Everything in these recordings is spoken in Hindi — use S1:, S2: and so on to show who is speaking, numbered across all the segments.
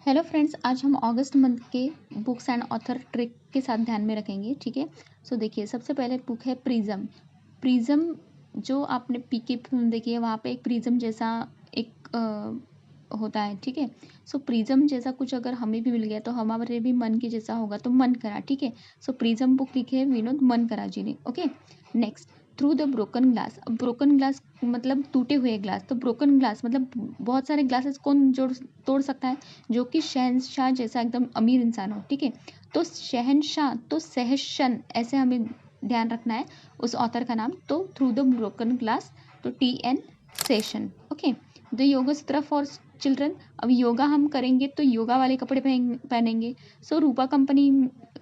S1: हेलो फ्रेंड्स, आज हम अगस्त मंथ के बुक्स एंड ऑथर ट्रिक के साथ ध्यान में रखेंगे। ठीक है। सो देखिए, सबसे पहले बुक है प्रिज्म। प्रिज्म जो आपने पीके फिल्म देखी है, वहाँ पे एक प्रिज्म जैसा एक होता है। ठीक है। सो प्रिज्म जैसा कुछ अगर हमें भी मिल गया तो हमारे भी मन के जैसा होगा, तो मन करा। ठीक है। सो प्रिज्म बुक लिखी है विनोद मनकरा जी ने। Okay. Next, through the broken glass. अब ब्रोकन ग्लास मतलब टूटे हुए ग्लास, तो ब्रोकन ग्लास मतलब बहुत सारे ग्लासेस कौन जोड़ तोड़ सकता है? जो कि शहनशाह जैसा एकदम अमीर इंसान हो। ठीक है। तो शहनशाह तो सहशन, ऐसे हमें ध्यान रखना है उस ऑथर का नाम। तो थ्रू द ब्रोकन ग्लास, तो TN session. Okay. The yoga सूत्र फॉर चिल्ड्रन। अब योगा हम करेंगे तो योगा वाले कपड़े पहनेंगे। सो रूपा कंपनी,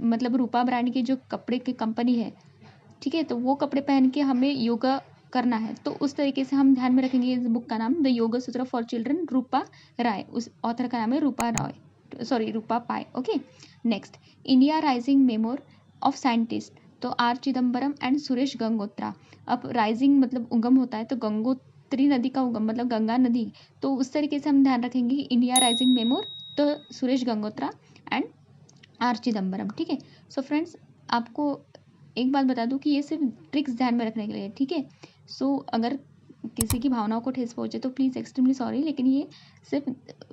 S1: मतलब रूपा ब्रांड की जो कपड़े की कंपनी है, ठीक है, तो वो कपड़े पहन के हमें योगा करना है। तो उस तरीके से हम ध्यान में रखेंगे इस बुक का नाम द योगा सूत्र फॉर चिल्ड्रन, रूपा राय। उस ऑथर का नाम है Rupa Roy, sorry Rupa Pai. Okay. Next, India rising memoir of scientist, तो R चिदम्बरम एंड सुरेश गंगोत्रा। अब राइजिंग मतलब उगम होता है, तो गंगोत्री नदी का उगम मतलब गंगा नदी। तो उस तरीके से हम ध्यान रखेंगे कि इंडिया राइजिंग मेमोर, तो सुरेश गंगोत्रा एंड R चिदम्बरम। ठीक है। सो फ्रेंड्स, आपको एक बात बता दूं कि ये सिर्फ ट्रिक्स ध्यान में रखने के लिए। ठीक है। सो अगर किसी की भावनाओं को ठेस पहुंचे तो प्लीज़ एक्सट्रीमली सॉरी, लेकिन ये सिर्फ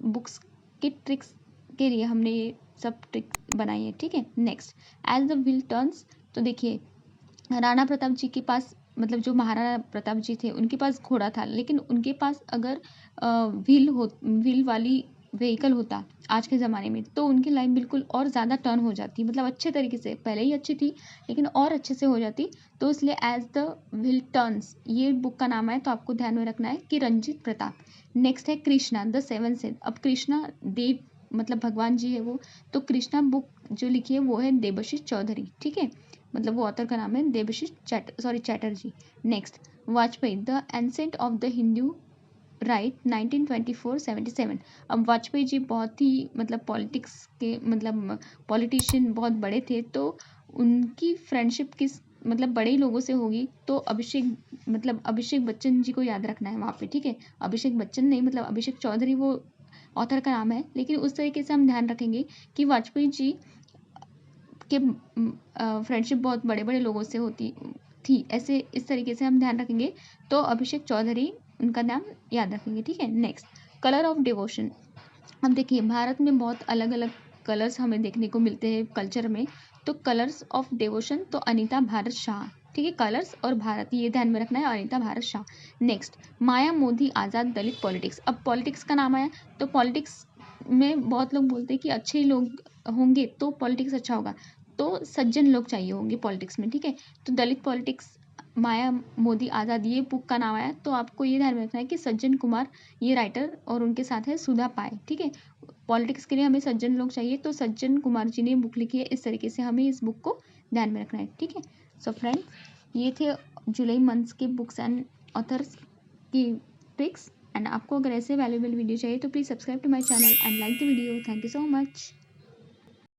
S1: बुक्स के ट्रिक्स के लिए हमने ये सब ट्रिक्स बनाई है। ठीक है। Next, as the wheel turns. तो देखिए, राणा प्रताप जी के पास, मतलब जो महाराणा प्रताप जी थे, उनके पास घोड़ा था, लेकिन उनके पास अगर व्हील वाली व्हीकल होता आज के ज़माने में, तो उनकी लाइफ बिल्कुल और ज़्यादा टर्न हो जाती, मतलब अच्छे तरीके से। पहले ही अच्छी थी लेकिन और अच्छे से हो जाती। तो इसलिए एज द व्हील टर्न्स ये बुक का नाम है, तो आपको ध्यान में रखना है कि रंजीत प्रताप। नेक्स्ट है कृष्णा द सेवन सेंस। अब कृष्णा देव मतलब भगवान जी है वो। तो कृष्णा बुक जो लिखी है वो है देबशीष चौधरी। ठीक है। मतलब वो ऑथर का नाम है Debashish Chatterjee. Next, Vajpayee the ascent of the Hindu right 1924-77। अब वाजपेयी जी बहुत ही मतलब पॉलिटिक्स के मतलब पॉलिटिशियन बहुत बड़े थे, तो उनकी फ्रेंडशिप किस मतलब बड़े लोगों से होगी, तो अभिषेक बच्चन जी को याद रखना है वहाँ पे। ठीक है। अभिषेक बच्चन नहीं, मतलब अभिषेक चौधरी वो ऑथर का नाम है, लेकिन उस तरीके से हम ध्यान रखेंगे कि वाजपेयी जी के फ्रेंडशिप बहुत बड़े बड़े लोगों से होती थी, ऐसे इस तरीके से हम ध्यान रखेंगे। तो अभिषेक चौधरी उनका नाम याद रखेंगे। ठीक है। Next, colour of devotion. अब देखिए, भारत में बहुत अलग अलग कलर्स हमें देखने को मिलते हैं कल्चर में। तो कलर्स ऑफ डिवोशन, तो अनीता भारत शाह। ठीक है। कलर्स और भारत, ये ध्यान में रखना है, अनीता भारत शाह। नेक्स्ट, माया मोदी आज़ाद दलित पॉलिटिक्स। अब पॉलिटिक्स का नाम आया, तो पॉलिटिक्स में बहुत लोग बोलते हैं कि अच्छे लोग होंगे तो पॉलिटिक्स अच्छा होगा, तो सज्जन लोग चाहिए होंगे पॉलिटिक्स में। ठीक है। तो दलित पॉलिटिक्स, माया मोदी आज़ाद, ये बुक का नाम आया। तो आपको ये ध्यान में रखना है कि सज्जन कुमार ये राइटर, और उनके साथ है सुधा पाए। ठीक है। पॉलिटिक्स के लिए हमें सज्जन लोग चाहिए, तो सज्जन कुमार जी ने बुक लिखी है। इस तरीके से हमें इस बुक को ध्यान में रखना है। ठीक है। सो फ्रेंड्स, ये थे जुलाई मंथ्स के बुक्स एंड ऑथर्स की ट्रिक्स। एंड आपको अगर ऐसे वैल्यूएबल वीडियो चाहिए तो please subscribe to my channel and like the video. Thank you so much.